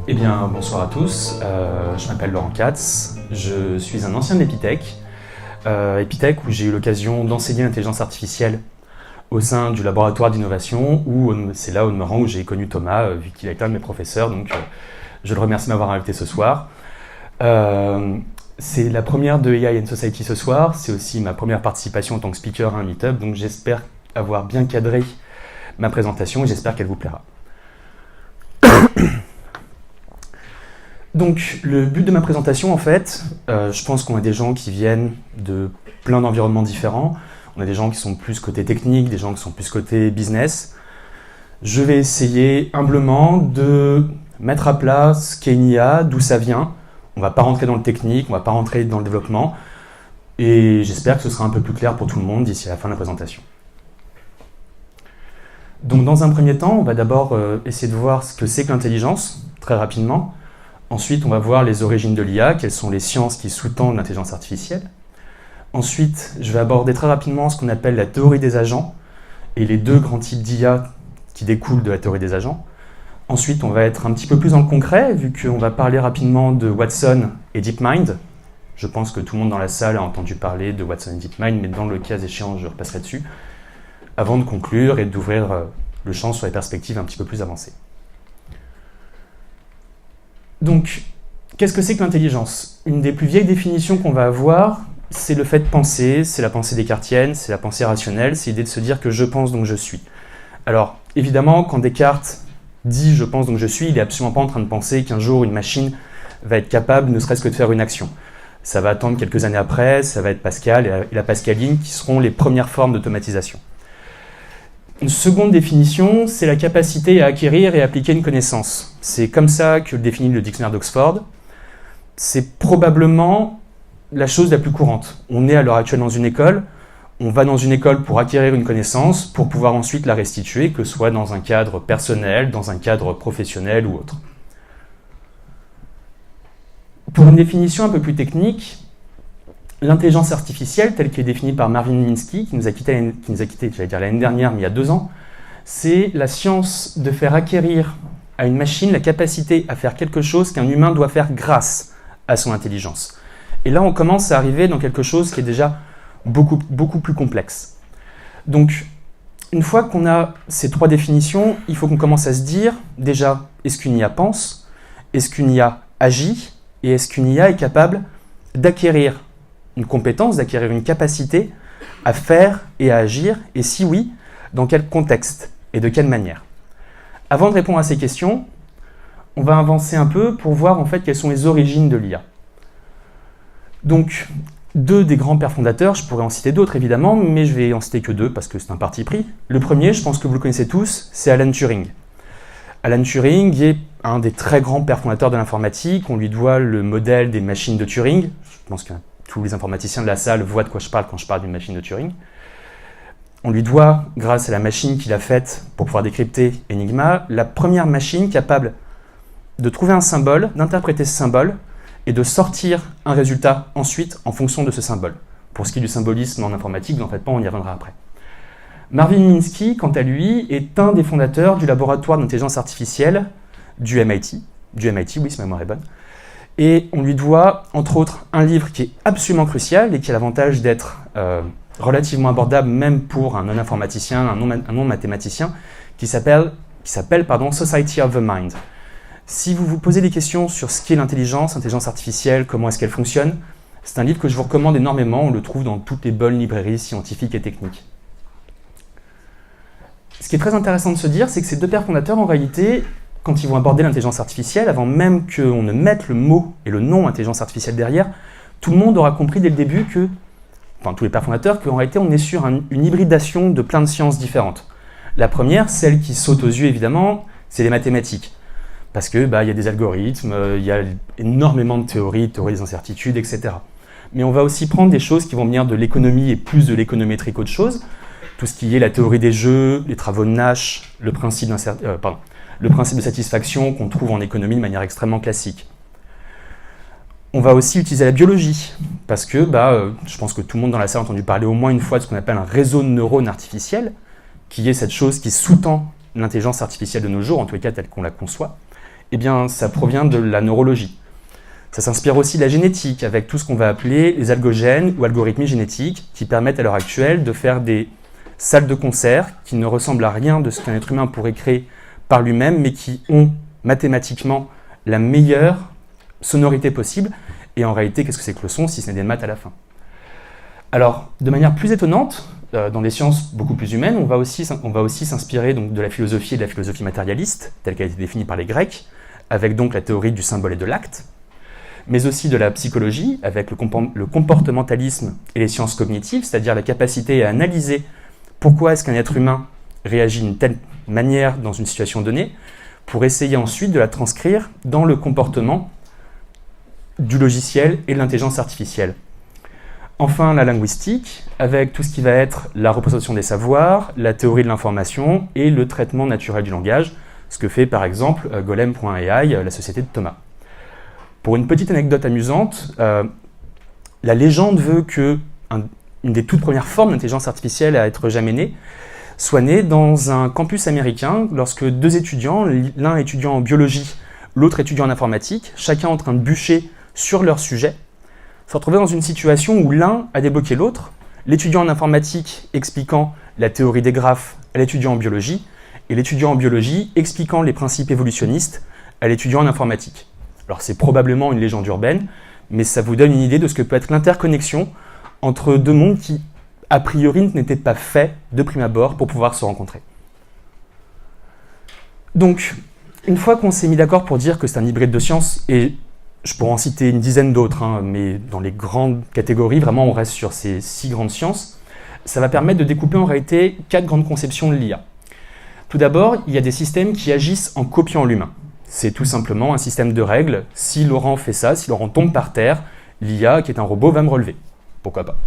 Eh bien, bonsoir à tous, je m'appelle Laurent Katz, je suis un ancien de l'Epitech, Epitech où j'ai eu l'occasion d'enseigner l'intelligence artificielle au sein du laboratoire d'innovation, où c'est là au demeurant où j'ai connu Thomas, vu qu'il a été un de mes professeurs, donc je le remercie de m'avoir invité ce soir. C'est la première de AI and Society ce soir, c'est aussi ma première participation en tant que speaker à un meet-up, donc j'espère avoir bien cadré ma présentation et j'espère qu'elle vous plaira. Donc, le but de ma présentation, en fait, je pense qu'on a des gens qui viennent de plein d'environnements différents. On a des gens qui sont plus côté technique, des gens qui sont plus côté business. Je vais essayer humblement de mettre à plat ce qu'est une IA, d'où ça vient. On ne va pas rentrer dans le technique, on ne va pas rentrer dans le développement. Et j'espère que ce sera un peu plus clair pour tout le monde d'ici à la fin de la présentation. Donc, dans un premier temps, on va d'abord essayer de voir ce que c'est que l'intelligence, très rapidement. Ensuite, on va voir les origines de l'IA, quelles sont les sciences qui sous-tendent l'intelligence artificielle. Ensuite, je vais aborder très rapidement ce qu'on appelle la théorie des agents et les deux grands types d'IA qui découlent de la théorie des agents. Ensuite, on va être un petit peu plus dans le concret, vu qu'on va parler rapidement de Watson et DeepMind. Je pense que tout le monde dans la salle a entendu parler de Watson et DeepMind, mais dans le cas échéant, je repasserai dessus, avant de conclure et d'ouvrir le champ sur les perspectives un petit peu plus avancées. Donc, qu'est-ce que c'est que l'intelligence? Une des plus vieilles définitions qu'on va avoir, c'est le fait de penser, c'est la pensée descartienne, c'est la pensée rationnelle, c'est l'idée de se dire que je pense donc je suis. Alors, évidemment, quand Descartes dit « je pense donc je suis », il n'est absolument pas en train de penser qu'un jour une machine va être capable ne serait-ce que de faire une action. Ça va attendre quelques années après, ça va être Pascal et la pascaline qui seront les premières formes d'automatisation. Une seconde définition, c'est la capacité à acquérir et appliquer une connaissance. C'est comme ça que le définit le dictionnaire d'Oxford. C'est probablement la chose la plus courante. On est à l'heure actuelle dans une école, on va dans une école pour acquérir une connaissance, pour pouvoir ensuite la restituer, que ce soit dans un cadre personnel, dans un cadre professionnel ou autre. Pour une définition un peu plus technique, l'intelligence artificielle, telle qu'elle est définie par Marvin Minsky, qui nous a quitté, j'allais dire l'année dernière, mais il y a 2 ans, c'est la science de faire acquérir à une machine la capacité à faire quelque chose qu'un humain doit faire grâce à son intelligence. Et là, on commence à arriver dans quelque chose qui est déjà beaucoup plus complexe. Donc, une fois qu'on a ces 3 définitions, il faut qu'on commence à se dire, déjà, est-ce qu'une IA pense? Est-ce qu'une IA agit? Et est-ce qu'une IA est capable d'acquérir une compétence, d'acquérir une capacité à faire et à agir, et si oui, dans quel contexte et de quelle manière? Avant de répondre à ces questions, on va avancer un peu pour voir en fait quelles sont les origines de l'IA. Donc, 2 des grands pères fondateurs, je pourrais en citer d'autres évidemment, mais je vais en citer que 2 parce que c'est un parti pris. Le premier, je pense que vous le connaissez tous, c'est Alan Turing. Alan Turing est un des très grands pères fondateurs de l'informatique, on lui doit le modèle des machines de Turing, je pense que tous les informaticiens de la salle voient de quoi je parle quand je parle d'une machine de Turing. On lui doit, grâce à la machine qu'il a faite pour pouvoir décrypter Enigma, la première machine capable de trouver un symbole, d'interpréter ce symbole et de sortir un résultat ensuite en fonction de ce symbole. Pour ce qui est du symbolisme en informatique, n'en faites pas, on y reviendra après. Marvin Minsky, quant à lui, est un des fondateurs du laboratoire d'intelligence artificielle du MIT. Du MIT, oui, si ma mémoire est bonne. Et on lui doit, entre autres, un livre qui est absolument crucial et qui a l'avantage d'être relativement abordable même pour un non-informaticien, un non-mathématicien, qui s'appelle Society of the Mind. Si vous vous posez des questions sur ce qu'est l'intelligence artificielle, comment est-ce qu'elle fonctionne, c'est un livre que je vous recommande énormément, on le trouve dans toutes les bonnes librairies scientifiques et techniques. Ce qui est très intéressant de se dire, c'est que ces 2 pères fondateurs, en réalité, quand ils vont aborder l'intelligence artificielle, avant même qu'on ne mette le mot et le nom intelligence artificielle derrière, tout le monde aura compris dès le début que, enfin tous les pères fondateurs, qu'en réalité on est sur une hybridation de plein de sciences différentes. La première, celle qui saute aux yeux évidemment, c'est les mathématiques. Parce que y a des algorithmes, il y a énormément de théories des incertitudes, etc. Mais on va aussi prendre des choses qui vont venir de l'économie et plus de l'économétrie qu'autre chose. Tout ce qui est la théorie des jeux, les travaux de Nash, le principe de satisfaction qu'on trouve en économie de manière extrêmement classique. On va aussi utiliser la biologie, parce que je pense que tout le monde dans la salle a entendu parler au moins une fois de ce qu'on appelle un réseau de neurones artificiels, qui est cette chose qui sous-tend l'intelligence artificielle de nos jours, en tous les cas telle qu'on la conçoit. Eh bien, ça provient de la neurologie. Ça s'inspire aussi de la génétique, avec tout ce qu'on va appeler les algogènes ou algorithmies génétiques, qui permettent à l'heure actuelle de faire des salles de concert qui ne ressemblent à rien de ce qu'un être humain pourrait créer par lui-même, mais qui ont mathématiquement la meilleure sonorité possible. Et en réalité, qu'est-ce que c'est que le son si ce n'est des maths à la fin? Alors, de manière plus étonnante, dans des sciences beaucoup plus humaines, on va aussi s'inspirer donc de la philosophie et de la philosophie matérialiste, telle qu'elle a été définie par les Grecs, avec donc la théorie du symbole et de l'acte, mais aussi de la psychologie, avec le comportementalisme et les sciences cognitives, c'est-à-dire la capacité à analyser pourquoi est-ce qu'un être humain réagit d'une telle manière dans une situation donnée, pour essayer ensuite de la transcrire dans le comportement du logiciel et de l'intelligence artificielle. Enfin, la linguistique, avec tout ce qui va être la représentation des savoirs, la théorie de l'information et le traitement naturel du langage, ce que fait par exemple Golem.ai, la société de Thomas. Pour une petite anecdote amusante, la légende veut que une des toutes premières formes d'intelligence artificielle à être jamais née soit née dans un campus américain lorsque deux étudiants, l'un étudiant en biologie, l'autre étudiant en informatique, chacun en train de bûcher sur leur sujet, se retrouvaient dans une situation où l'un a débloqué l'autre, l'étudiant en informatique expliquant la théorie des graphes à l'étudiant en biologie, et l'étudiant en biologie expliquant les principes évolutionnistes à l'étudiant en informatique. Alors c'est probablement une légende urbaine, mais ça vous donne une idée de ce que peut être l'interconnexion entre deux mondes qui, a priori, n'étaient pas faits de prime abord pour pouvoir se rencontrer. Donc, une fois qu'on s'est mis d'accord pour dire que c'est un hybride de sciences, et je pourrais en citer une dizaine d'autres, mais dans les grandes catégories, vraiment on reste sur ces 6 grandes sciences, ça va permettre de découper en réalité 4 grandes conceptions de l'IA. Tout d'abord, il y a des systèmes qui agissent en copiant l'humain. C'est tout simplement un système de règles. Si Laurent fait ça, si Laurent tombe par terre, l'IA, qui est un robot, va me relever. Pourquoi pas?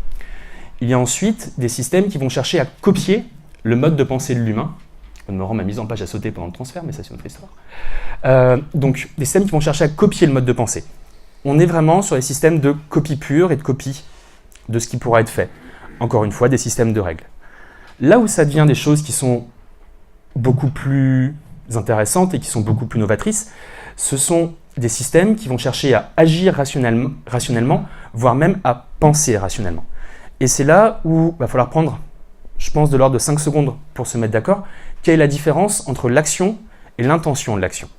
Il y a ensuite des systèmes qui vont chercher à copier le mode de pensée de l'humain. Laurent, ma mise en page a sauté pendant le transfert, mais ça c'est une autre histoire. Donc, des systèmes qui vont chercher à copier le mode de pensée. On est vraiment sur des systèmes de copie pure et de copie de ce qui pourra être fait. Encore une fois, des systèmes de règles. Là où ça devient des choses qui sont beaucoup plus intéressantes et qui sont beaucoup plus novatrices, ce sont des systèmes qui vont chercher à agir rationnellement, voire même à penser rationnellement. Et c'est là où il va falloir prendre, je pense, de l'ordre de 5 secondes pour se mettre d'accord, quelle est la différence entre l'action et l'intention de l'action.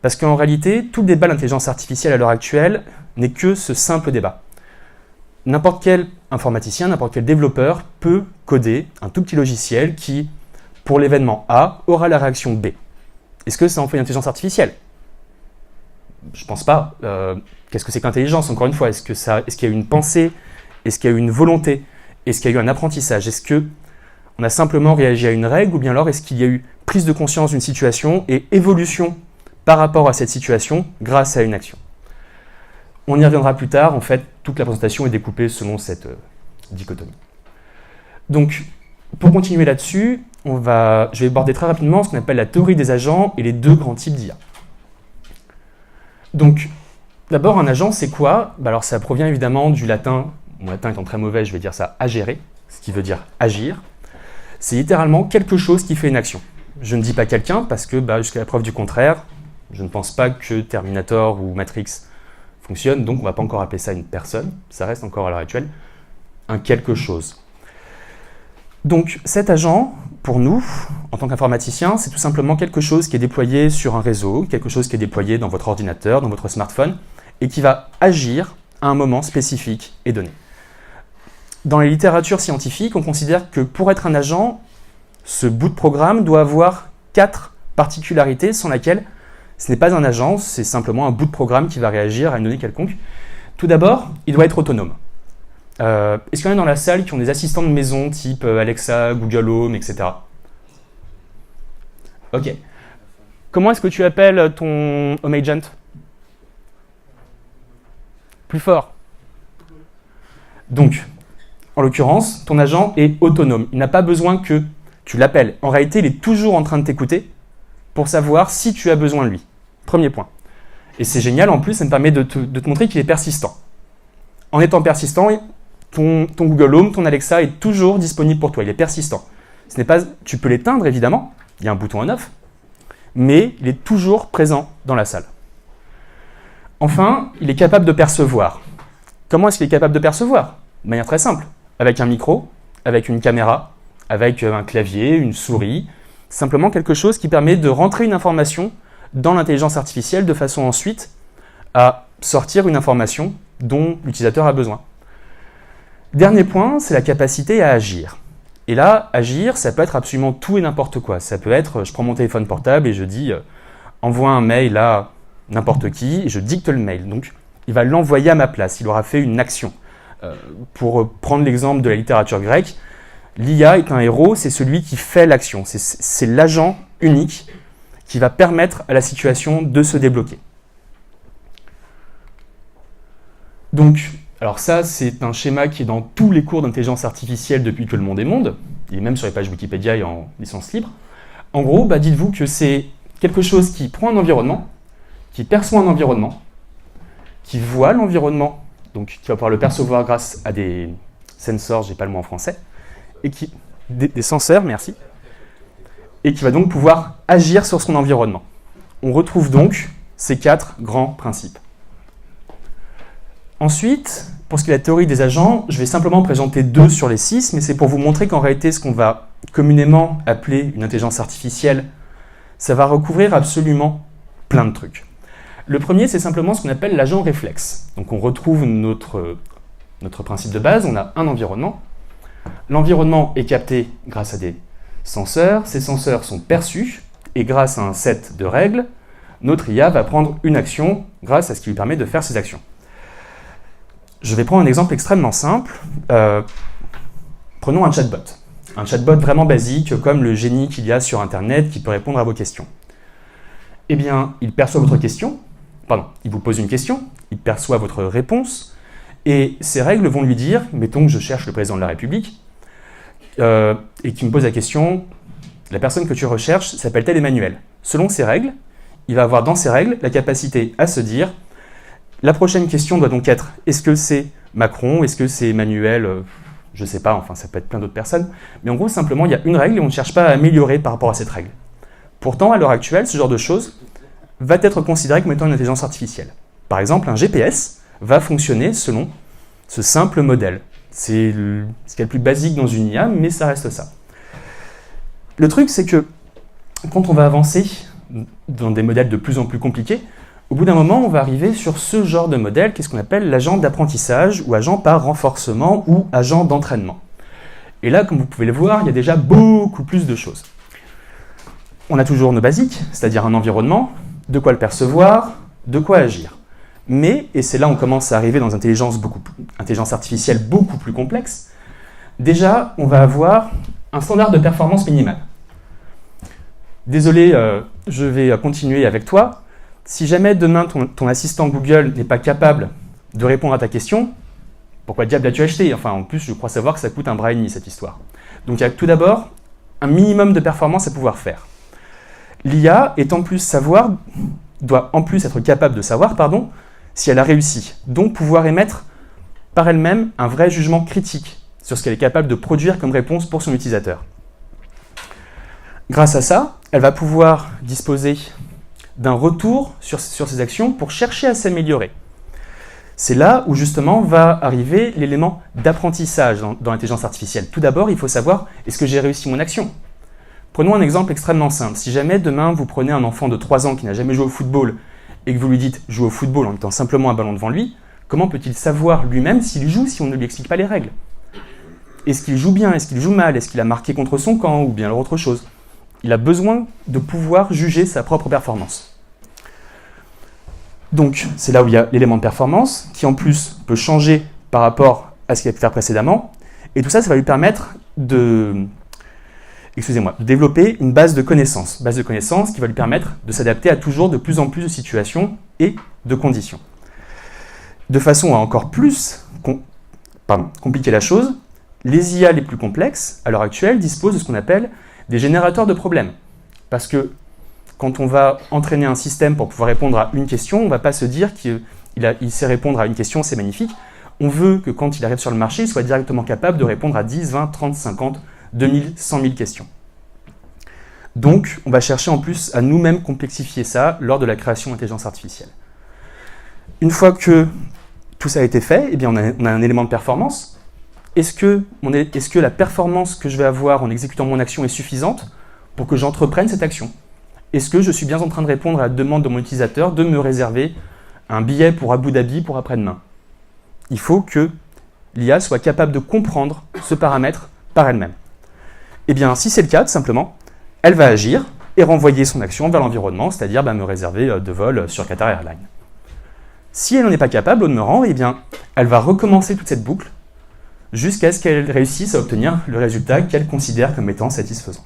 Parce qu'en réalité, tout le débat de l'intelligence artificielle à l'heure actuelle n'est que ce simple débat. N'importe quel informaticien, n'importe quel développeur peut coder un tout petit logiciel qui, pour l'événement A, aura la réaction B. Est-ce que ça en fait une intelligence artificielle? Je pense pas. Qu'est-ce que c'est que l'intelligence? Encore une fois, est-ce qu'il y a eu une pensée? Est-ce qu'il y a eu une volonté? Est-ce qu'il y a eu un apprentissage? Est-ce qu'on a simplement réagi à une règle? Ou bien alors est-ce qu'il y a eu prise de conscience d'une situation et évolution par rapport à cette situation grâce à une action? On y reviendra plus tard. En fait, toute la présentation est découpée selon cette dichotomie. Donc, pour continuer là-dessus, je vais aborder très rapidement ce qu'on appelle la théorie des agents et les 2 grands types d'IA. Donc, d'abord, un agent, c'est quoi? Alors, ça provient évidemment du latin. Mon latin étant très mauvais, je vais dire ça agere, ce qui veut dire agir. C'est littéralement quelque chose qui fait une action. Je ne dis pas quelqu'un parce que, jusqu'à la preuve du contraire, je ne pense pas que Terminator ou Matrix fonctionnent, donc on ne va pas encore appeler ça une personne. Ça reste encore à l'heure actuelle un quelque chose. Donc cet agent, pour nous, en tant qu'informaticien, c'est tout simplement quelque chose qui est déployé sur un réseau, quelque chose qui est déployé dans votre ordinateur, dans votre smartphone, et qui va agir à un moment spécifique et donné. Dans les littératures scientifiques, on considère que pour être un agent, ce bout de programme doit avoir 4 particularités sans laquelle ce n'est pas un agent, c'est simplement un bout de programme qui va réagir à une donnée quelconque. Tout d'abord, il doit être autonome. Est-ce qu'il y en a dans la salle qui ont des assistants de maison type Alexa, Google Home, etc. Ok. Comment est-ce que tu appelles ton Home Agent? Plus fort. Donc, en l'occurrence, ton agent est autonome. Il n'a pas besoin que tu l'appelles. En réalité, il est toujours en train de t'écouter pour savoir si tu as besoin de lui. Premier point. Et c'est génial, en plus, ça me permet de te montrer qu'il est persistant. En étant persistant, ton Google Home, ton Alexa est toujours disponible pour toi. Il est persistant. Tu peux l'éteindre, évidemment. Il y a un bouton on-off. mais il est toujours présent dans la salle. Enfin, il est capable de percevoir. Comment est-ce qu'il est capable de percevoir? De manière très simple, avec un micro, avec une caméra, avec un clavier, une souris, simplement quelque chose qui permet de rentrer une information dans l'intelligence artificielle de façon ensuite à sortir une information dont l'utilisateur a besoin. Dernier point, c'est la capacité à agir. Et là, agir, ça peut être absolument tout et n'importe quoi. Ça peut être, je prends mon téléphone portable et je dis envoie un mail à n'importe qui, et je dicte le mail. Donc, il va l'envoyer à ma place, il aura fait une action. Pour prendre l'exemple de la littérature grecque, l'IA est un héros, c'est celui qui fait l'action. C'est l'agent unique qui va permettre à la situation de se débloquer. Donc, alors ça, c'est un schéma qui est dans tous les cours d'intelligence artificielle depuis que le monde est monde. Il est même sur les pages Wikipédia et en licence libre. En gros, dites-vous que c'est quelque chose qui prend un environnement, qui perçoit un environnement, qui voit l'environnement, donc qui va pouvoir le percevoir grâce à des sensors, j'ai pas le mot en français, et des senseurs, merci, et qui va donc pouvoir agir sur son environnement. On retrouve donc ces 4 grands principes. Ensuite, pour ce qui est de la théorie des agents, je vais simplement présenter 2 sur les 6, mais c'est pour vous montrer qu'en réalité, ce qu'on va communément appeler une intelligence artificielle, ça va recouvrir absolument plein de trucs. Le premier, c'est simplement ce qu'on appelle l'agent réflexe. Donc on retrouve notre principe de base, on a un environnement. L'environnement est capté grâce à des senseurs, ces senseurs sont perçus, et grâce à un set de règles, notre IA va prendre une action grâce à ce qui lui permet de faire ces actions. Je vais prendre un exemple extrêmement simple. Prenons un chatbot. Un chatbot vraiment basique, comme le génie qu'il y a sur Internet, qui peut répondre à vos questions. Eh bien, il perçoit votre question, il vous pose une question, il perçoit votre réponse, et ces règles vont lui dire, mettons que je cherche le président de la République, et qu'il me pose la question, la personne que tu recherches s'appelle-t-elle Emmanuel? Selon ces règles, il va avoir dans ces règles la capacité à se dire, la prochaine question doit donc être, est-ce que c'est Macron, est-ce que c'est Emmanuel, je ne sais pas, enfin ça peut être plein d'autres personnes, mais en gros simplement il y a une règle et on ne cherche pas à améliorer par rapport à cette règle. Pourtant, à l'heure actuelle, ce genre de choses va être considéré comme étant une intelligence artificielle. Par exemple, un GPS va fonctionner selon ce simple modèle. C'est ce qu'il y a de plus basique dans une IA, mais ça reste ça. Le truc, c'est que quand on va avancer dans des modèles de plus en plus compliqués, au bout d'un moment, on va arriver sur ce genre de modèle, qu'est-ce qu'on appelle l'agent d'apprentissage, ou agent par renforcement, ou agent d'entraînement. Et là, comme vous pouvez le voir, il y a déjà beaucoup plus de choses. On a toujours nos basiques, c'est-à-dire un environnement, de quoi le percevoir, de quoi agir. Mais, et c'est là où on commence à arriver dans une intelligence artificielle beaucoup plus complexe, déjà, on va avoir un standard de performance minimal. Désolé, je vais continuer avec toi. Si jamais demain ton assistant Google n'est pas capable de répondre à ta question, pourquoi diable l'as-tu acheté? Enfin, en plus, je crois savoir que ça coûte un bras et demi, cette histoire. Donc, il y a tout d'abord un minimum de performance à pouvoir faire. L'IA doit en plus être capable de savoir, si elle a réussi. Donc, pouvoir émettre par elle-même un vrai jugement critique sur ce qu'elle est capable de produire comme réponse pour son utilisateur. Grâce à ça, elle va pouvoir disposer d'un retour sur ses actions pour chercher à s'améliorer. C'est là où justement va arriver l'élément d'apprentissage dans l'intelligence artificielle. Tout d'abord, il faut savoir, est-ce que j'ai réussi mon action? Prenons un exemple extrêmement simple. Si jamais demain vous prenez un enfant de 3 ans qui n'a jamais joué au football et que vous lui dites jouer au football en mettant simplement un ballon devant lui, comment peut-il savoir lui-même s'il joue si on ne lui explique pas les règles? Est-ce qu'il joue bien? Est-ce qu'il joue mal? Est-ce qu'il a marqué contre son camp ou bien autre chose? Il a besoin de pouvoir juger sa propre performance. Donc, c'est là où il y a l'élément de performance, qui en plus peut changer par rapport à ce qu'il a pu faire précédemment. Et tout ça, ça va lui permettre de développer une base de connaissances. Base de connaissances qui va lui permettre de s'adapter à toujours de plus en plus de situations et de conditions. De façon à encore plus compliquer la chose, les IA les plus complexes, à l'heure actuelle, disposent de ce qu'on appelle des générateurs de problèmes. Parce que quand on va entraîner un système pour pouvoir répondre à une question, on ne va pas se dire qu'il sait répondre à une question, c'est magnifique. On veut que quand il arrive sur le marché, il soit directement capable de répondre à 10, 20, 30, 50, 2000, 100 000 questions. Donc, on va chercher en plus à nous-mêmes complexifier ça lors de la création d'intelligence artificielle. Une fois que tout ça a été fait, eh bien on a un élément de performance. Est-ce que la performance que je vais avoir en exécutant mon action est suffisante pour que j'entreprenne cette action? Est-ce que je suis bien en train de répondre à la demande de mon utilisateur de me réserver un billet pour Abu Dhabi pour après-demain? Il faut que l'IA soit capable de comprendre ce paramètre par elle-même. Eh bien, si c'est le cas, tout simplement, elle va agir et renvoyer son action vers l'environnement, c'est-à-dire me réserver de vol sur Qatar Airlines. Si elle n'en est pas capable, au demeurant, eh bien, elle va recommencer toute cette boucle jusqu'à ce qu'elle réussisse à obtenir le résultat qu'elle considère comme étant satisfaisant.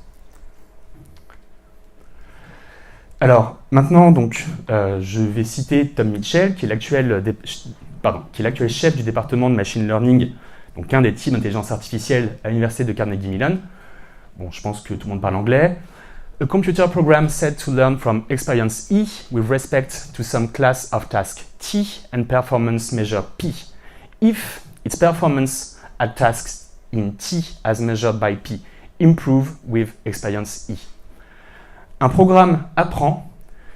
Alors, maintenant, donc, je vais citer Tom Mitchell, qui est l'actuel chef du département de Machine Learning, donc un des teams d'intelligence artificielle à l'université de Carnegie Mellon. Bon, je pense que tout le monde parle anglais. A computer program said to learn from experience E with respect to some class of task T and performance measure P. If its performance at tasks in T as measured by P improve with experience E. Un programme apprend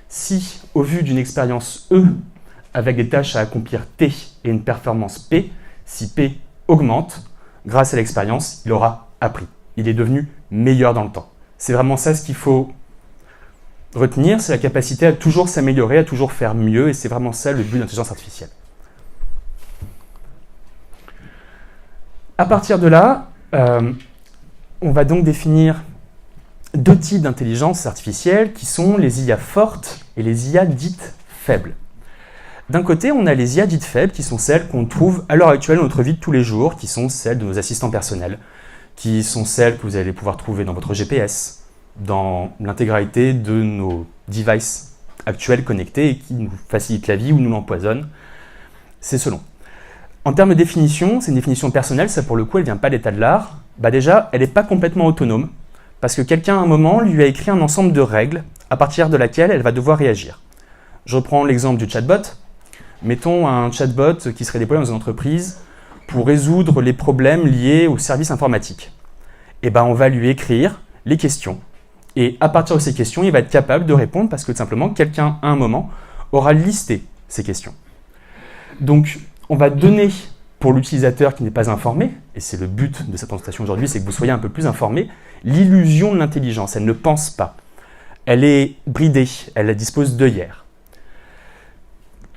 si, au vu d'une expérience E avec des tâches à accomplir T et une performance P, si P augmente, grâce à l'expérience, il aura appris. Il est devenu meilleur dans le temps. C'est vraiment ça ce qu'il faut retenir, c'est la capacité à toujours s'améliorer, à toujours faire mieux, et c'est vraiment ça le but de l'intelligence artificielle. À partir de là, on va donc définir deux types d'intelligence artificielle qui sont les IA fortes et les IA dites faibles. D'un côté, on a les IA dites faibles qui sont celles qu'on trouve à l'heure actuelle dans notre vie de tous les jours, qui sont celles de nos assistants personnels, qui sont celles que vous allez pouvoir trouver dans votre GPS, dans l'intégralité de nos devices actuels connectés et qui nous facilitent la vie ou nous l'empoisonnent. C'est selon. En termes de définition, c'est une définition personnelle, ça pour le coup, elle ne vient pas d'état de l'art. Déjà, elle n'est pas complètement autonome, parce que quelqu'un à un moment lui a écrit un ensemble de règles à partir de laquelle elle va devoir réagir. Je reprends l'exemple du chatbot. Mettons un chatbot qui serait déployé dans une entreprise pour résoudre les problèmes liés aux services informatiques. On va lui écrire les questions. Et à partir de ces questions, il va être capable de répondre parce que tout simplement, quelqu'un à un moment aura listé ces questions. Donc, on va donner pour l'utilisateur qui n'est pas informé, et c'est le but de cette présentation aujourd'hui, c'est que vous soyez un peu plus informé, l'illusion de l'intelligence. Elle ne pense pas. Elle est bridée, elle dispose d'œillères.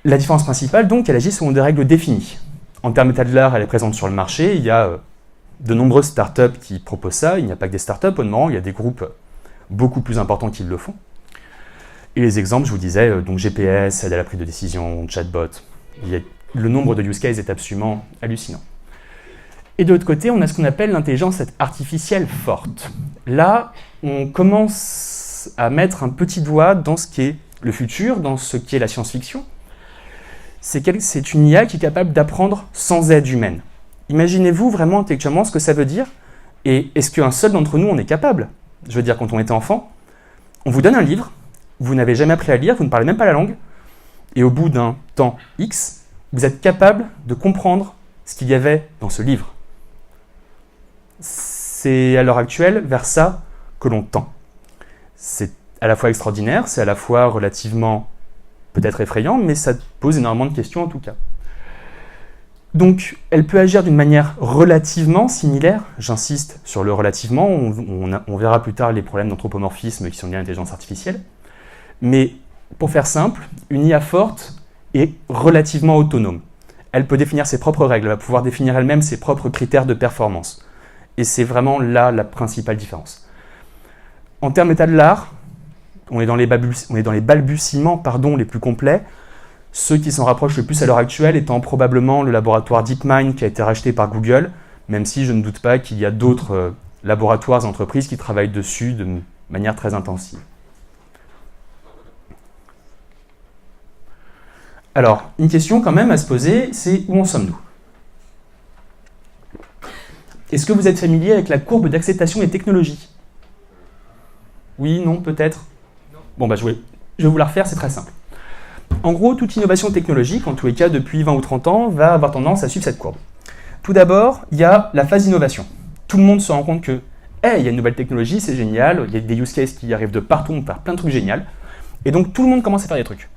La différence principale, donc, elle agit selon des règles définies. En termes d'état de l'art, elle est présente sur le marché. Il y a de nombreuses startups qui proposent ça. Il n'y a pas que des startups, au demeurant, il y a des groupes beaucoup plus importants qui le font. Et les exemples, je vous disais, donc GPS, aide à la prise de décision, chatbot. Le nombre de use cases est absolument hallucinant. Et de l'autre côté, on a ce qu'on appelle l'intelligence artificielle forte. Là, on commence à mettre un petit doigt dans ce qui est le futur, dans ce qui est la science-fiction. C'est une IA qui est capable d'apprendre sans aide humaine. Imaginez-vous vraiment intellectuellement ce que ça veut dire, et est-ce qu'un seul d'entre nous en est capable? Je veux dire, quand on était enfant, on vous donne un livre, vous n'avez jamais appris à lire, vous ne parlez même pas la langue, et au bout d'un temps X, vous êtes capable de comprendre ce qu'il y avait dans ce livre. C'est à l'heure actuelle vers ça que l'on tend. C'est à la fois extraordinaire, c'est à la fois relativement peut-être effrayant, mais ça pose énormément de questions en tout cas. Donc, elle peut agir d'une manière relativement similaire, j'insiste sur le relativement, on verra plus tard les problèmes d'anthropomorphisme qui sont liés à l'intelligence artificielle, mais pour faire simple, une IA forte est relativement autonome. Elle peut définir ses propres règles, elle va pouvoir définir elle-même ses propres critères de performance. Et c'est vraiment là la principale différence. En termes d'état de l'art, on est dans les balbutiements les plus complets. Ceux qui s'en rapprochent le plus à l'heure actuelle étant probablement le laboratoire DeepMind qui a été racheté par Google, même si je ne doute pas qu'il y a d'autres laboratoires et entreprises qui travaillent dessus de manière très intensive. Alors, une question quand même à se poser, c'est où en sommes-nous? Est-ce que vous êtes familier avec la courbe d'acceptation des technologies? Oui, non, peut-être? Bon, je vais vous la refaire, c'est très simple. En gros, toute innovation technologique, en tous les cas depuis 20 ou 30 ans, va avoir tendance à suivre cette courbe. Tout d'abord, il y a la phase d'innovation. Tout le monde se rend compte que hey, il y a une nouvelle technologie, c'est génial, il y a des use cases qui arrivent de partout, on peut faire plein de trucs géniaux. Et donc tout le monde commence à faire des trucs.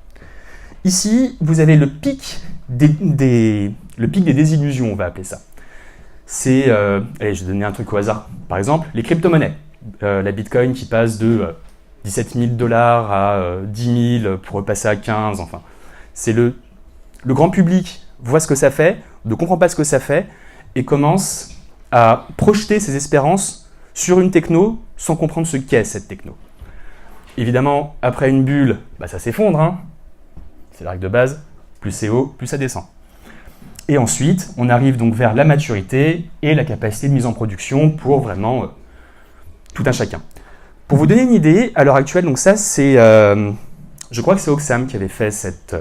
Ici, vous avez le pic des désillusions, on va appeler ça. C'est, allez, je vais donner un truc au hasard. Par exemple, les crypto-monnaies. La Bitcoin qui passe de 17 000 $ à 10 000 pour repasser à 15, enfin. C'est le grand public voit ce que ça fait, ne comprend pas ce que ça fait, et commence à projeter ses espérances sur une techno sans comprendre ce qu'est cette techno. Évidemment, après une bulle, bah ça s'effondre, hein. C'est la règle de base, plus c'est haut, plus ça descend. Et ensuite, on arrive donc vers la maturité et la capacité de mise en production pour vraiment tout un chacun. Pour vous donner une idée, à l'heure actuelle, donc ça c'est, je crois que c'est Oxfam qui avait fait cette,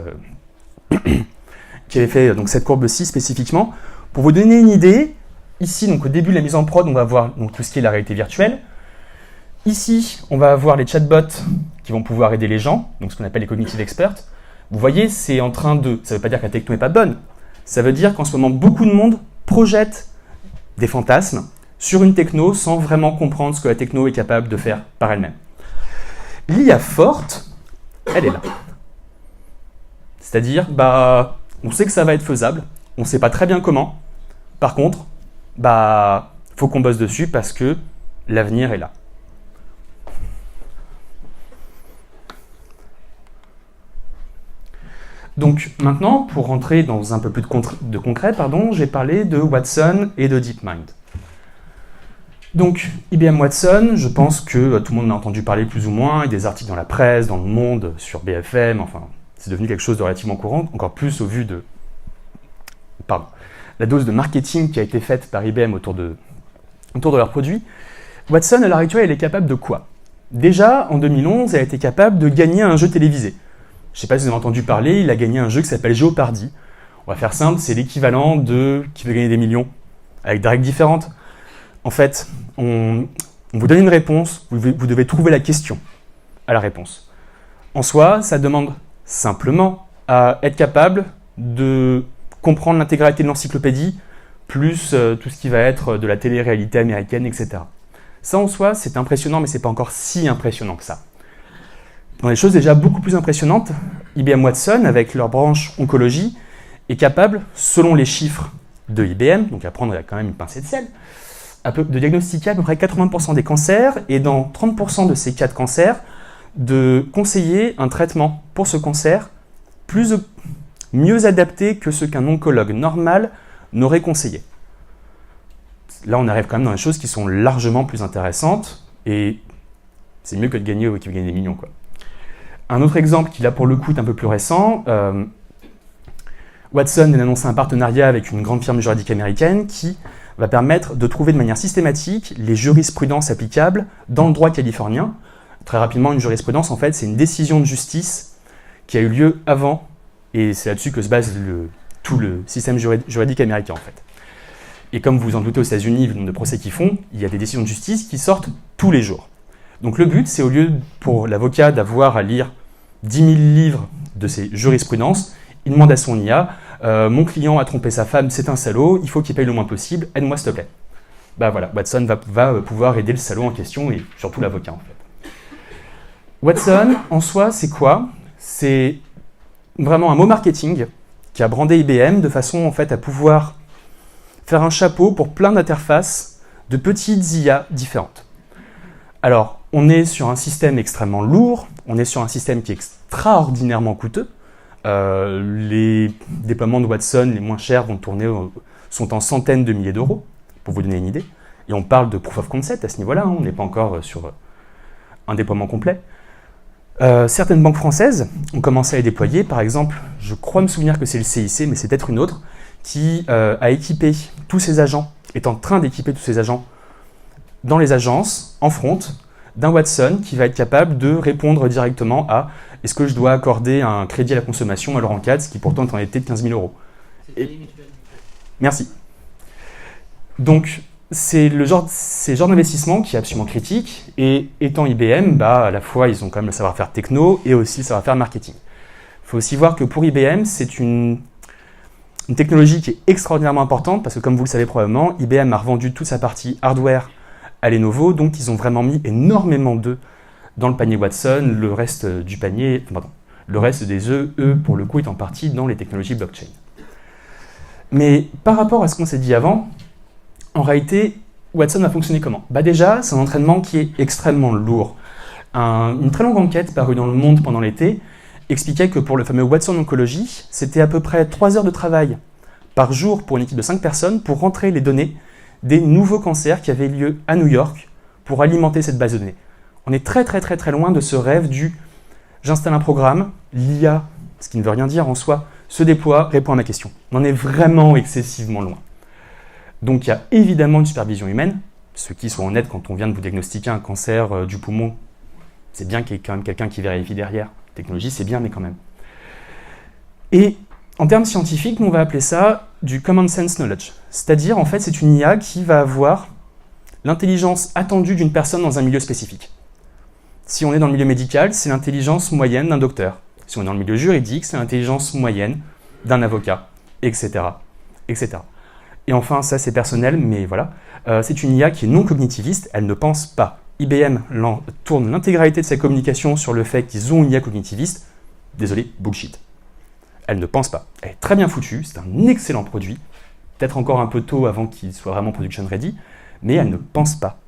donc cette courbe-ci spécifiquement. Pour vous donner une idée, ici, donc au début de la mise en prod, on va voir donc, tout ce qui est la réalité virtuelle. Ici, on va avoir les chatbots qui vont pouvoir aider les gens, donc ce qu'on appelle les cognitive experts. Vous voyez, c'est en train de... Ça ne veut pas dire que la techno n'est pas bonne. Ça veut dire qu'en ce moment, beaucoup de monde projette des fantasmes sur une techno sans vraiment comprendre ce que la techno est capable de faire par elle-même. L'IA forte, elle est là. C'est-à-dire, bah, on sait que ça va être faisable, on ne sait pas très bien comment. Par contre, bah, faut qu'on bosse dessus parce que l'avenir est là. Donc maintenant, pour rentrer dans un peu plus de concret, j'ai parlé de Watson et de DeepMind. Donc IBM Watson, je pense que tout le monde en a entendu parler plus ou moins, il y a des articles dans la presse, dans le monde, sur BFM, enfin, c'est devenu quelque chose de relativement courant, encore plus au vu de la dose de marketing qui a été faite par IBM autour de leurs produits. Watson, à l'heure actuelle, elle est capable de quoi? Déjà, en 2011, elle a été capable de gagner un jeu télévisé. Je ne sais pas si vous avez entendu parler, il a gagné un jeu qui s'appelle Jeopardy. On va faire simple, c'est l'équivalent de qui veut gagner des millions, avec des règles différentes. En fait, on vous donne une réponse, vous devez trouver la question à la réponse. En soi, ça demande simplement à être capable de comprendre l'intégralité de l'encyclopédie, plus tout ce qui va être de la télé-réalité américaine, etc. Ça, en soi, c'est impressionnant, mais ce n'est pas encore si impressionnant que ça. Dans des choses déjà beaucoup plus impressionnantes, IBM Watson, avec leur branche oncologie, est capable, selon les chiffres de IBM, donc à prendre quand même une pincée de sel, de diagnostiquer à peu près 80% des cancers, et dans 30% de ces cas de cancer, de conseiller un traitement pour ce cancer mieux adapté que ce qu'un oncologue normal n'aurait conseillé. Là, on arrive quand même dans des choses qui sont largement plus intéressantes, et c'est mieux que de gagner des millions, quoi. Un autre exemple qui, là, pour le coup, est un peu plus récent, Watson a annoncé un partenariat avec une grande firme juridique américaine qui va permettre de trouver de manière systématique les jurisprudences applicables dans le droit californien. Très rapidement, une jurisprudence, en fait, c'est une décision de justice qui a eu lieu avant, et c'est là-dessus que se base tout le système juridique américain, en fait. Et comme vous vous en doutez, aux États-Unis, vu le nombre de procès qu'ils font, il y a des décisions de justice qui sortent tous les jours. Donc le but, c'est au lieu pour l'avocat d'avoir à lire 10 000 livres de ces jurisprudences, il demande à son IA mon client a trompé sa femme, c'est un salaud, il faut qu'il paye le moins possible, aide-moi s'il te plaît. Bah voilà, Watson va pouvoir aider le salaud en question et surtout l'avocat en fait. Watson, en soi, c'est quoi? C'est vraiment un mot marketing qui a brandé IBM de façon en fait à pouvoir faire un chapeau pour plein d'interfaces de petites IA différentes. Alors, on est sur un système extrêmement lourd, on est sur un système qui est extraordinairement coûteux. Les déploiements de Watson les moins chers sont en centaines de milliers d'euros, pour vous donner une idée. Et on parle de proof of concept à ce niveau-là, hein, on n'est pas encore sur un déploiement complet. Certaines banques françaises ont commencé à les déployer, par exemple, je crois me souvenir que c'est le CIC, mais c'est peut-être une autre, qui a équipé tous ses agents, est en train d'équiper tous ses agents dans les agences, en front, d'un Watson qui va être capable de répondre directement à est-ce que je dois accorder un crédit à la consommation à Laurent Katz, qui pourtant est en été de 15 000 euros. Merci. Donc, c'est le genre d'investissement qui est absolument critique, et étant IBM, à la fois, ils ont quand même le savoir-faire techno et aussi le savoir-faire marketing. Il faut aussi voir que pour IBM, c'est une technologie qui est extraordinairement importante, parce que comme vous le savez probablement, IBM a revendu toute sa partie hardware à Lenovo, donc ils ont vraiment mis énormément d'œufs dans le panier Watson, le reste du panier, pardon, le reste des œufs, eux, pour le coup, étant partis dans les technologies blockchain. Mais par rapport à ce qu'on s'est dit avant, en réalité, Watson va fonctionner comment? Déjà, c'est un entraînement qui est extrêmement lourd. Une très longue enquête parue dans Le Monde pendant l'été expliquait que pour le fameux Watson Oncology, c'était à peu près 3 heures de travail par jour pour une équipe de 5 personnes pour rentrer les données des nouveaux cancers qui avaient lieu à New York pour alimenter cette base de données. On est très très très très loin de ce rêve du « j'installe un programme, l'IA, ce qui ne veut rien dire en soi, se déploie, répond à ma question ». On en est vraiment excessivement loin. Donc il y a évidemment une supervision humaine, ce qui soit honnête quand on vient de vous diagnostiquer un cancer du poumon, c'est bien qu'il y ait quand même quelqu'un qui vérifie derrière. La technologie, c'est bien, mais quand même. Et en termes scientifiques, on va appeler ça du common sense knowledge. C'est-à-dire, en fait, c'est une IA qui va avoir l'intelligence attendue d'une personne dans un milieu spécifique. Si on est dans le milieu médical, c'est l'intelligence moyenne d'un docteur. Si on est dans le milieu juridique, c'est l'intelligence moyenne d'un avocat, etc., etc. Et enfin, ça c'est personnel, mais voilà, c'est une IA qui est non cognitiviste, elle ne pense pas. IBM tourne l'intégralité de sa communication sur le fait qu'ils ont une IA cognitiviste. Désolé, bullshit. Elle ne pense pas. Elle est très bien foutue, c'est un excellent produit. Peut-être encore un peu tôt avant qu'il soit vraiment production ready, mais elle ne pense pas.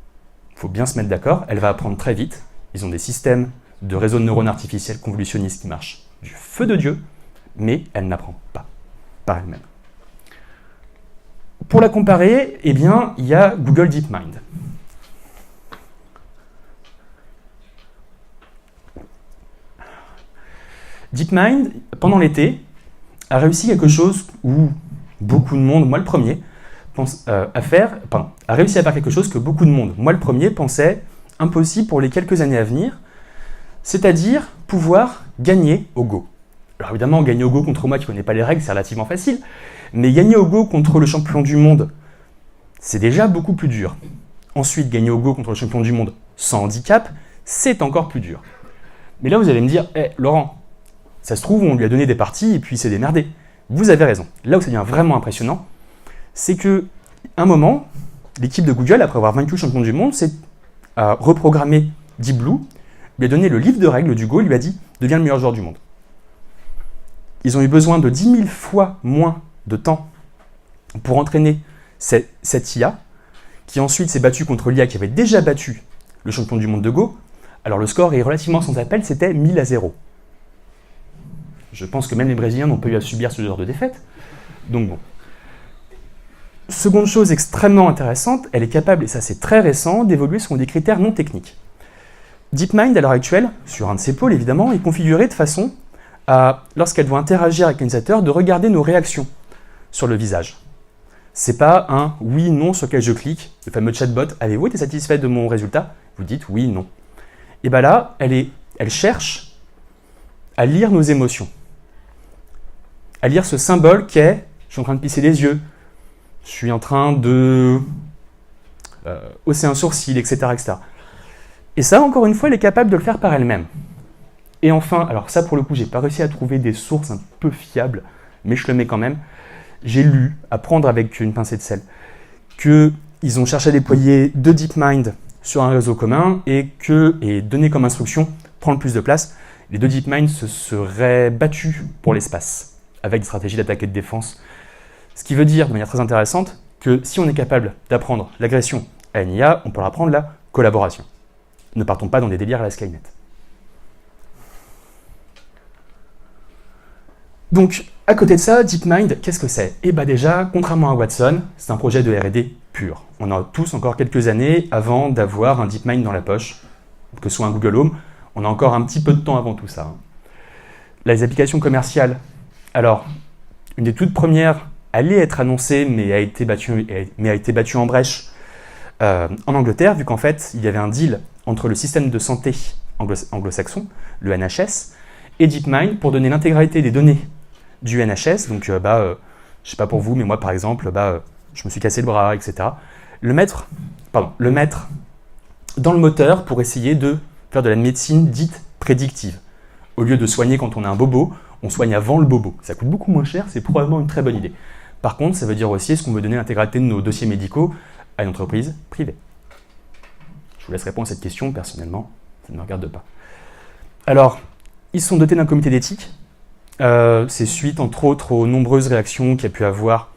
Il faut bien se mettre d'accord, elle va apprendre très vite. Ils ont des systèmes de réseaux de neurones artificiels convolutionnistes qui marchent du feu de Dieu, mais elle n'apprend pas par elle-même. Pour la comparer, eh bien, il y a Google DeepMind. DeepMind, pendant l'été, a réussi quelque chose où beaucoup de monde, moi le premier, a réussi à faire quelque chose que beaucoup de monde, moi le premier, pensait impossible pour les quelques années à venir, c'est-à-dire pouvoir gagner au Go. Alors évidemment, gagner au Go contre moi qui ne connais pas les règles, c'est relativement facile, mais gagner au Go contre le champion du monde, c'est déjà beaucoup plus dur. Ensuite, gagner au Go contre le champion du monde sans handicap, c'est encore plus dur. Mais là, vous allez me dire, Laurent, ça se trouve, on lui a donné des parties et puis il s'est démerdé. Vous avez raison. Là où ça devient vraiment impressionnant, c'est qu'à un moment, l'équipe de Google, après avoir vaincu le champion du monde, s'est reprogrammé Deep Blue, lui a donné le livre de règles du Go, lui a dit « deviens le meilleur joueur du monde ». Ils ont eu besoin de 10 000 fois moins de temps pour entraîner cette IA, qui ensuite s'est battue contre l'IA qui avait déjà battu le champion du monde de Go. Alors le score est relativement sans appel, c'était 1000-0. Je pense que même les Brésiliens n'ont pas eu à subir ce genre de défaite. Donc bon. Seconde chose extrêmement intéressante, elle est capable, et ça c'est très récent, d'évoluer selon des critères non techniques. DeepMind, à l'heure actuelle, sur un de ses pôles évidemment, est configurée de façon à, lorsqu'elle doit interagir avec l'utilisateur, de regarder nos réactions sur le visage. C'est pas un oui, non sur lequel je clique, le fameux chatbot, avez-vous été satisfait de mon résultat? Vous dites oui, non. Et bien là, elle cherche à lire nos émotions. À lire ce symbole qu'est je suis en train de plisser les yeux, je suis en train de hausser un sourcil, etc., etc. Et ça, encore une fois, elle est capable de le faire par elle-même. Et enfin, alors ça pour le coup, j'ai pas réussi à trouver des sources un peu fiables, mais je le mets quand même. J'ai lu, à prendre avec une pincée de sel, qu'ils ont cherché à déployer de DeepMind sur un réseau commun et donné comme instruction prendre plus de place. Les deux DeepMind se seraient battus pour l'espace, avec des stratégies d'attaque et de défense. Ce qui veut dire, de manière très intéressante, que si on est capable d'apprendre l'agression à une IA, on peut apprendre la collaboration. Ne partons pas dans des délires à la Skynet. Donc, à côté de ça, DeepMind, qu'est-ce que c'est? Eh bien déjà, contrairement à Watson, c'est un projet de R&D pur. On a tous encore quelques années avant d'avoir un DeepMind dans la poche, que ce soit un Google Home, on a encore un petit peu de temps avant tout ça. Les applications commerciales, alors, une des toutes premières allait être annoncée, mais a été battue en brèche en Angleterre, vu qu'en fait, il y avait un deal entre le système de santé anglo-saxon, le NHS, et DeepMind pour donner l'intégralité des données du NHS. Donc, je ne sais pas pour vous, mais moi, par exemple, je me suis cassé le bras, etc. Le mettre dans le moteur pour essayer de faire de la médecine dite prédictive. Au lieu de soigner quand on a un bobo, on soigne avant le bobo. Ça coûte beaucoup moins cher, c'est probablement une très bonne idée. Par contre, ça veut dire aussi est-ce qu'on veut donner l'intégralité de nos dossiers médicaux à une entreprise privée. Je vous laisse répondre à cette question, personnellement, ça ne me regarde pas. Alors, ils sont dotés d'un comité d'éthique. C'est suite, entre autres, aux nombreuses réactions qu'a pu avoir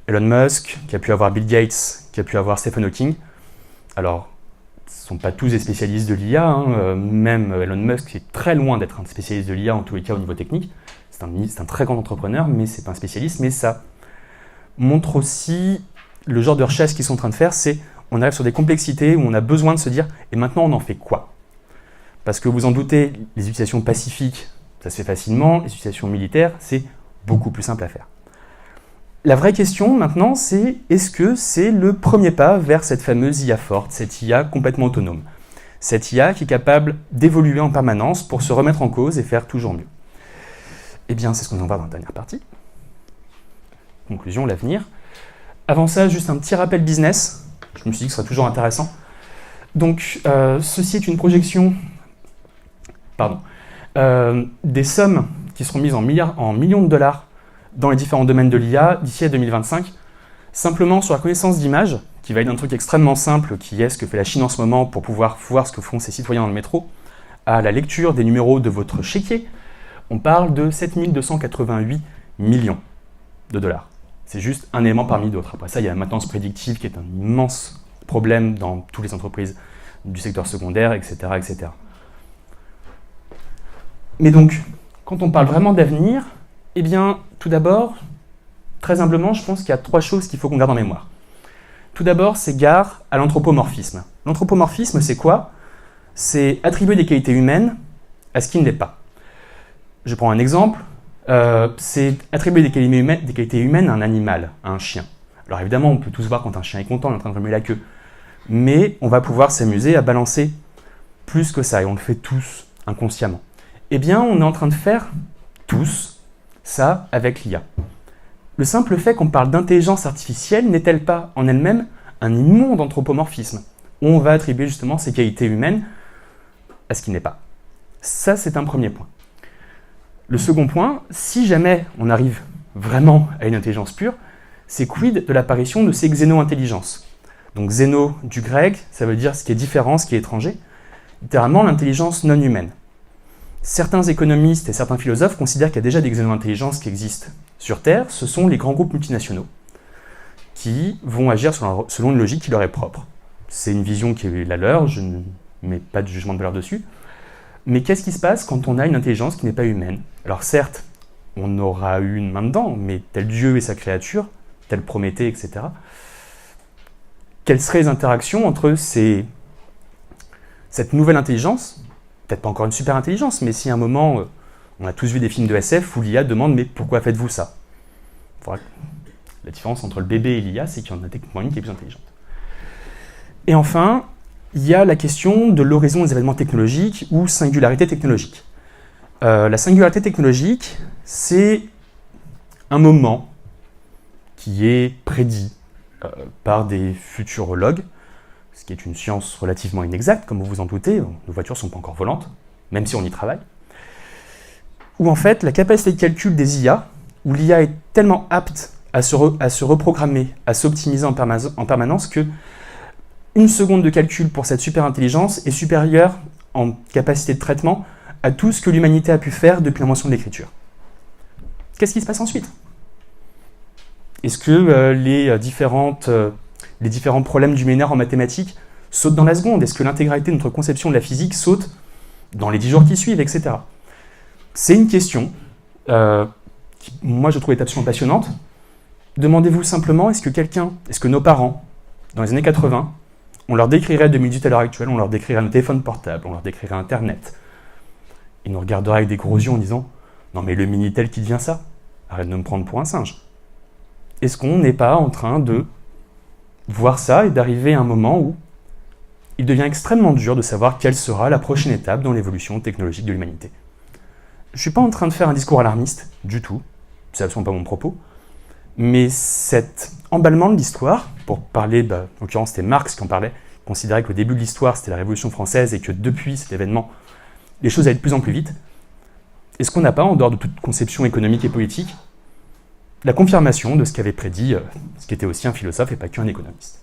Elon Musk, qu'a pu avoir Bill Gates, qu'a pu avoir Stephen Hawking. Alors, ce ne sont pas tous des spécialistes de l'IA, hein. Même Elon Musk est très loin d'être un spécialiste de l'IA, en tous les cas au niveau technique. C'est un très grand entrepreneur, mais ce n'est pas un spécialiste. Mais ça montre aussi le genre de recherche qu'ils sont en train de faire, c'est on arrive sur des complexités où on a besoin de se dire « et maintenant on en fait quoi ?» Parce que vous en doutez, les utilisations pacifiques, ça se fait facilement, les utilisations militaires, c'est beaucoup plus simple à faire. La vraie question maintenant, c'est est-ce que c'est le premier pas vers cette fameuse IA forte, cette IA complètement autonome, cette IA qui est capable d'évoluer en permanence pour se remettre en cause et faire toujours mieux? Eh bien, c'est ce qu'on va voir dans la dernière partie. Conclusion, l'avenir. Avant ça, juste un petit rappel business. Je me suis dit que ce serait toujours intéressant. Donc, ceci est une projection des sommes qui seront mises en millions de dollars dans les différents domaines de l'IA d'ici à 2025, simplement sur la connaissance d'image, qui va être un truc extrêmement simple, qui est ce que fait la Chine en ce moment pour pouvoir voir ce que font ses citoyens dans le métro, à la lecture des numéros de votre chéquier, on parle de 7288 millions de dollars. C'est juste un élément parmi d'autres. Après ça, il y a la maintenance prédictive qui est un immense problème dans toutes les entreprises du secteur secondaire, etc., etc. Mais donc, quand on parle vraiment d'avenir, eh bien, tout d'abord, très humblement, je pense qu'il y a 3 choses qu'il faut qu'on garde en mémoire. Tout d'abord, c'est gare à l'anthropomorphisme. L'anthropomorphisme, c'est quoi? C'est attribuer des qualités humaines à ce qui ne l'est pas. Je prends un exemple. C'est attribuer des qualités humaines à un animal, à un chien. Alors évidemment, on peut tous voir quand un chien est content, il est en train de remuer la queue. Mais on va pouvoir s'amuser à balancer plus que ça, et on le fait tous inconsciemment. Eh bien, on est en train de faire tous ça avec l'IA. Le simple fait qu'on parle d'intelligence artificielle n'est-elle pas en elle-même un immonde anthropomorphisme, où on va attribuer justement ces qualités humaines à ce qui n'est pas? Ça, c'est un premier point. Le second point, si jamais on arrive vraiment à une intelligence pure, c'est quid de l'apparition de ces xéno-intelligences. Donc xéno du grec, ça veut dire ce qui est différent, ce qui est étranger, littéralement l'intelligence non humaine. Certains économistes et certains philosophes considèrent qu'il y a déjà des xéno-intelligences qui existent sur Terre. Ce sont les grands groupes multinationaux qui vont agir selon une logique qui leur est propre. C'est une vision qui est la leur, je ne mets pas de jugement de valeur dessus. Mais qu'est-ce qui se passe quand on a une intelligence qui n'est pas humaine? Alors certes, on aura eu une main dedans, mais tel Dieu et sa créature, tel Prométhée, etc. Quelles seraient les interactions entre cette nouvelle intelligence, peut-être pas encore une super intelligence, mais si à un moment, on a tous vu des films de SF où l'IA demande « mais pourquoi faites-vous ça ?» La différence entre le bébé et l'IA, c'est qu'il y en a techniquement une qui est plus intelligente. Et enfin, il y a la question de l'horizon des événements technologiques ou singularité technologique. La singularité technologique, c'est un moment qui est prédit par des futurologues, ce qui est une science relativement inexacte, comme vous vous en doutez, nos voitures ne sont pas encore volantes, même si on y travaille, où en fait la capacité de calcul des IA, où l'IA est tellement apte à se reprogrammer, à s'optimiser en permanence que une seconde de calcul pour cette super intelligence est supérieure en capacité de traitement à tout ce que l'humanité a pu faire depuis l'invention de l'écriture. Qu'est-ce qui se passe ensuite? Est-ce que les différents problèmes du millénaire en mathématiques sautent dans la seconde? Est-ce que l'intégralité de notre conception de la physique saute dans les 10 jours qui suivent, etc. C'est une question qui, moi, je trouve est absolument passionnante. Demandez-vous simplement, est-ce que nos parents, dans les années 80, on leur décrirait 2018 à l'heure actuelle, on leur décrirait nos téléphones portables, on leur décrirait Internet. Ils nous regarderaient avec des gros yeux en disant « Non mais le Minitel qui devient ça? Arrête de me prendre pour un singe. » Est-ce qu'on n'est pas en train de voir ça et d'arriver à un moment où il devient extrêmement dur de savoir quelle sera la prochaine étape dans l'évolution technologique de l'humanité? Je ne suis pas en train de faire un discours alarmiste, du tout, c'est absolument pas mon propos, mais cet emballement de l'histoire, pour parler, en l'occurrence c'était Marx qui en parlait, considérait qu'au début de l'histoire c'était la Révolution française et que depuis cet événement, les choses allaient de plus en plus vite. Est-ce qu'on n'a pas, en dehors de toute conception économique et politique, la confirmation de ce qu'avait prédit ce qui était aussi un philosophe et pas qu'un économiste?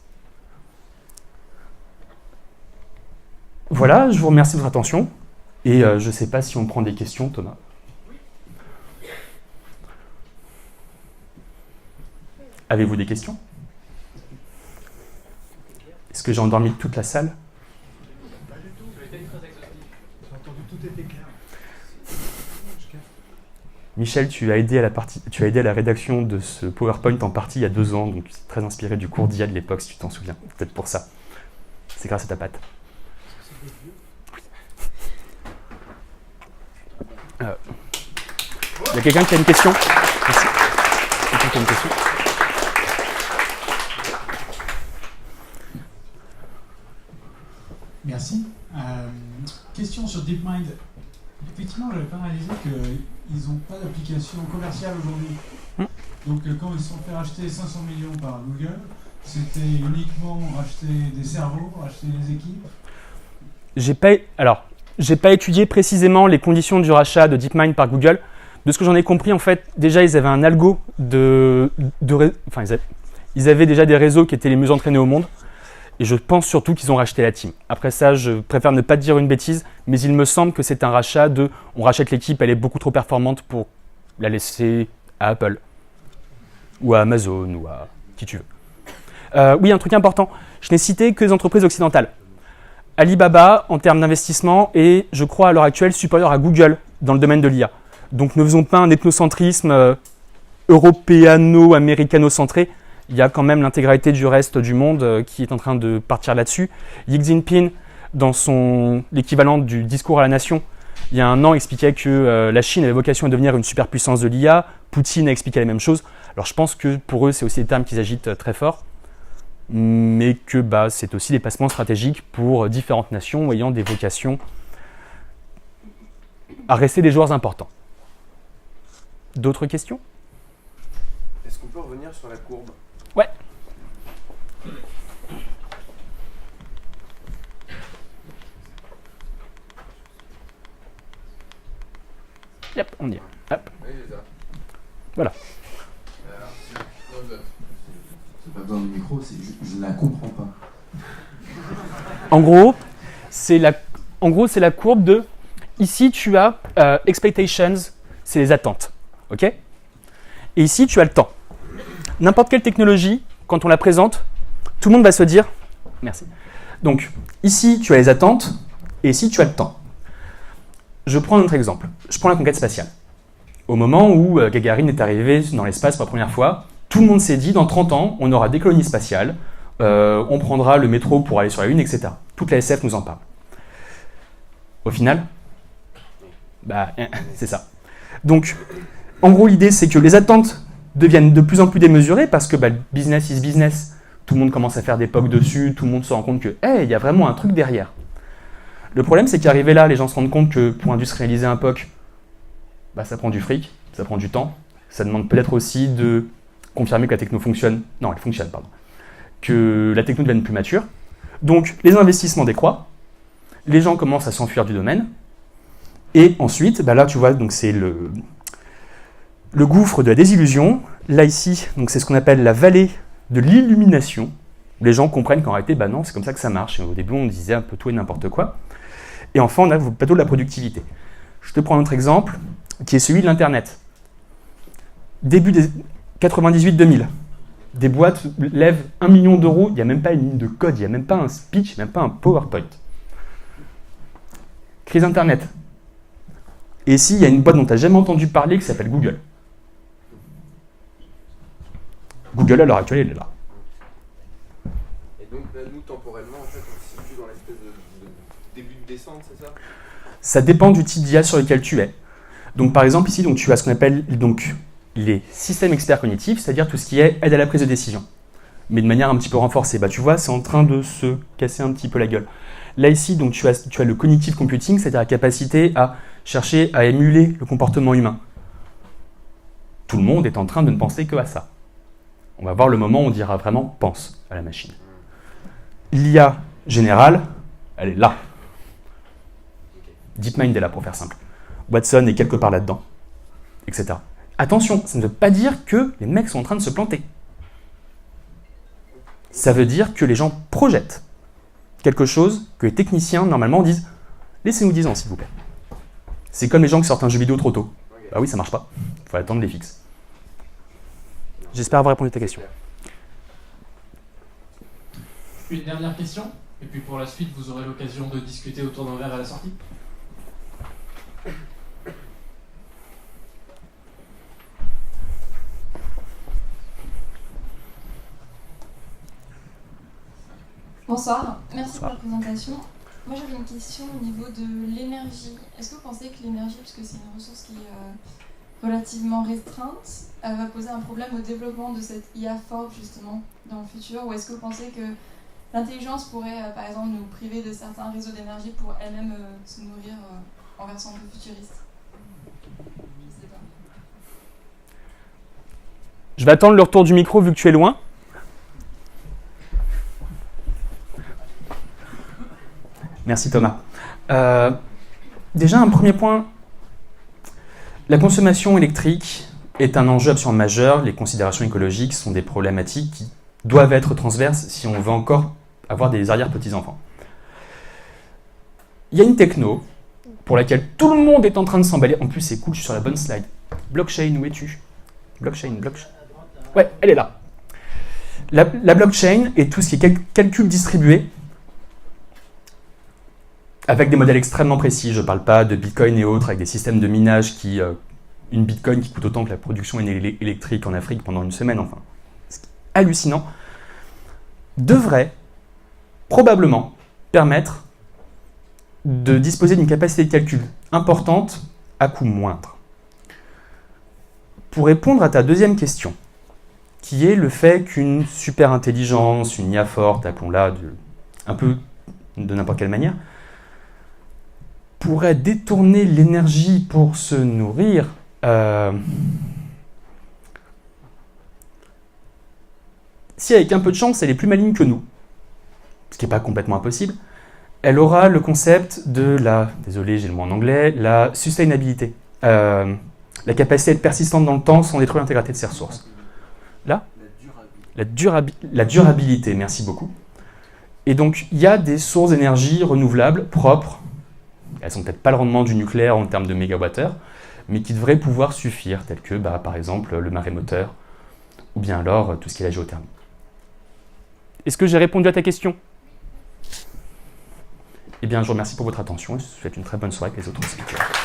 Voilà, je vous remercie de votre attention. Et je ne sais pas si on prend des questions, Thomas. Avez-vous des questions? Est-ce que j'ai endormi toute la salle? Pas du tout. J'ai entendu tout était clair. Michel, tu as aidé à la rédaction de ce PowerPoint en partie il y a 2 ans, donc c'est très inspiré du cours d'IA de l'époque, si tu t'en souviens. Peut-être pour ça. C'est grâce à ta patte. Il y a quelqu'un qui a une question? Merci. Quelqu'un qui a une question? Merci. Question sur DeepMind. Effectivement, je n'avais pas réalisé qu'ils n'ont pas d'application commerciale aujourd'hui. Donc quand ils se sont fait racheter 500 millions par Google, c'était uniquement racheter des cerveaux, racheter des équipes. J'ai pas étudié précisément les conditions du rachat de DeepMind par Google. De ce que j'en ai compris, en fait, déjà, ils avaient un algo ils avaient déjà des réseaux qui étaient les mieux entraînés au monde. Et je pense surtout qu'ils ont racheté la team. Après ça, je préfère ne pas dire une bêtise, mais il me semble que c'est un rachat on rachète l'équipe, elle est beaucoup trop performante pour la laisser à Apple, ou à Amazon, ou à qui tu veux. Oui, un truc important, je n'ai cité que les entreprises occidentales. Alibaba, en termes d'investissement, est, je crois, à l'heure actuelle, supérieur à Google dans le domaine de l'IA. Donc ne faisons pas un ethnocentrisme européano-américano-centré. Il y a quand même l'intégralité du reste du monde qui est en train de partir là-dessus. Xi Jinping, dans l'équivalent du discours à la nation, il y a 1 an, expliquait que la Chine avait vocation à devenir une superpuissance de l'IA. Poutine a expliqué la même chose. Alors je pense que pour eux, c'est aussi des termes qu'ils agitent très fort, mais que c'est aussi des placements stratégiques pour différentes nations ayant des vocations à rester des joueurs importants. D'autres questions? Est-ce qu'on peut revenir sur la courbe? Ouais. Yep, on y est. Hop. Oui, c'est ça. Voilà. C'est pas besoin du micro, je ne la comprends pas. En gros, c'est la courbe de... Ici, tu as expectations, c'est les attentes. OK? Et ici, tu as le temps. N'importe quelle technologie, quand on la présente, tout le monde va se dire... Merci. Donc, ici, tu as les attentes, et ici, tu as le temps. Je prends un autre exemple. Je prends la conquête spatiale. Au moment où Gagarine est arrivé dans l'espace pour la première fois, tout le monde s'est dit, dans 30 ans, on aura des colonies spatiales, on prendra le métro pour aller sur la Lune, etc. Toute la SF nous en parle. Au final, c'est ça. Donc, en gros, l'idée, c'est que les attentes deviennent de plus en plus démesurées parce que business is business. Tout le monde commence à faire des POC dessus, tout le monde se rend compte que, il y a vraiment un truc derrière. Le problème, c'est qu'arrivé là, les gens se rendent compte que pour industrialiser un POC, ça prend du fric, ça prend du temps, ça demande peut-être aussi de confirmer que la techno fonctionne. Non, elle fonctionne, pardon. Que la techno devienne plus mature. Donc, les investissements décroît, les gens commencent à s'enfuir du domaine, et ensuite, là, tu vois, donc c'est le gouffre de la désillusion. Là, ici, donc c'est ce qu'on appelle la vallée de l'illumination, où les gens comprennent qu'en réalité, non, c'est comme ça que ça marche. Et au début, on disait un peu tout et n'importe quoi. Et enfin, on a le plateau de la productivité. Je te prends un autre exemple, qui est celui de l'Internet. Début des 98-2000, des boîtes lèvent 1 million d'euros, il n'y a même pas une ligne de code, il n'y a même pas un speech, il n'y a même pas un PowerPoint. Crise Internet. Et ici, il y a une boîte dont tu n'as jamais entendu parler qui s'appelle Google. Google, à l'heure actuelle, il est là. Et donc, nous, temporellement, en fait, on se situe dans l'espèce de début de descente, c'est ça? Ça dépend du type d'IA sur lequel tu es. Donc, par exemple, ici, tu as ce qu'on appelle les systèmes experts cognitifs, c'est-à-dire tout ce qui est aide à la prise de décision. Mais de manière un petit peu renforcée. Tu vois, c'est en train de se casser un petit peu la gueule. Là, ici, donc, tu as le cognitive computing, c'est-à-dire la capacité à chercher à émuler le comportement humain. Tout le monde est en train de ne penser que à ça. On va voir le moment où on dira vraiment « pense » à la machine. L'IA générale, elle est là. DeepMind est là, pour faire simple. Watson est quelque part là-dedans, etc. Attention, ça ne veut pas dire que les mecs sont en train de se planter. Ça veut dire que les gens projettent quelque chose que les techniciens, normalement, disent « Laissez-nous 10 ans, s'il vous plaît ». C'est comme les gens qui sortent un jeu vidéo trop tôt. Bah oui, ça marche pas. Il faut attendre les fixes. J'espère avoir répondu à ta question. Une dernière question, et puis pour la suite, vous aurez l'occasion de discuter autour d'un verre à la sortie. Bonsoir, merci pour la présentation. Moi j'avais une question au niveau de l'énergie. Est-ce que vous pensez que l'énergie, puisque c'est une ressource qui est relativement restreinte, va poser un problème au développement de cette IA forte justement dans le futur, ou est-ce que vous pensez que l'intelligence pourrait par exemple nous priver de certains réseaux d'énergie pour elle-même se nourrir en version un peu futuriste? Je sais pas. Je vais attendre le retour du micro vu que tu es loin. Merci Thomas. Déjà, un premier point. La consommation électrique est un enjeu absolument majeur. Les considérations écologiques sont des problématiques qui doivent être transverses si on veut encore avoir des arrière-petits-enfants. Il y a une techno pour laquelle tout le monde est en train de s'emballer. En plus, c'est cool, je suis sur la bonne slide. Blockchain, où es-tu? Blockchain. Ouais, elle est là. La blockchain et tout ce qui est calcul distribué, avec des modèles extrêmement précis. Je ne parle pas de Bitcoin et autres, avec des systèmes de minage qui... une Bitcoin qui coûte autant que la production électrique en Afrique pendant une semaine, enfin. C'est hallucinant. Devrait probablement permettre de disposer d'une capacité de calcul importante à coût moindre. Pour répondre à ta deuxième question, qui est le fait qu'une super intelligence, une IA forte, appelons-la un peu de n'importe quelle manière, pourrait détourner l'énergie pour se nourrir, si avec un peu de chance, elle est plus maligne que nous, ce qui n'est pas complètement impossible, elle aura le concept de la, désolé j'ai le mot en anglais, la sustainabilité, la capacité à être persistante dans le temps sans détruire l'intégrité de ses ressources. Là, la durabilité, merci beaucoup. Et donc, il y a des sources d'énergie renouvelables, propres. Elles sont peut-être pas le rendement du nucléaire en termes de mégawattheure, mais qui devraient pouvoir suffire, telles que, par exemple, le marémoteur, ou bien alors tout ce qui est la géothermie. Est-ce que j'ai répondu à ta question? Eh bien, je vous remercie pour votre attention et je vous souhaite une très bonne soirée avec les autres speakers.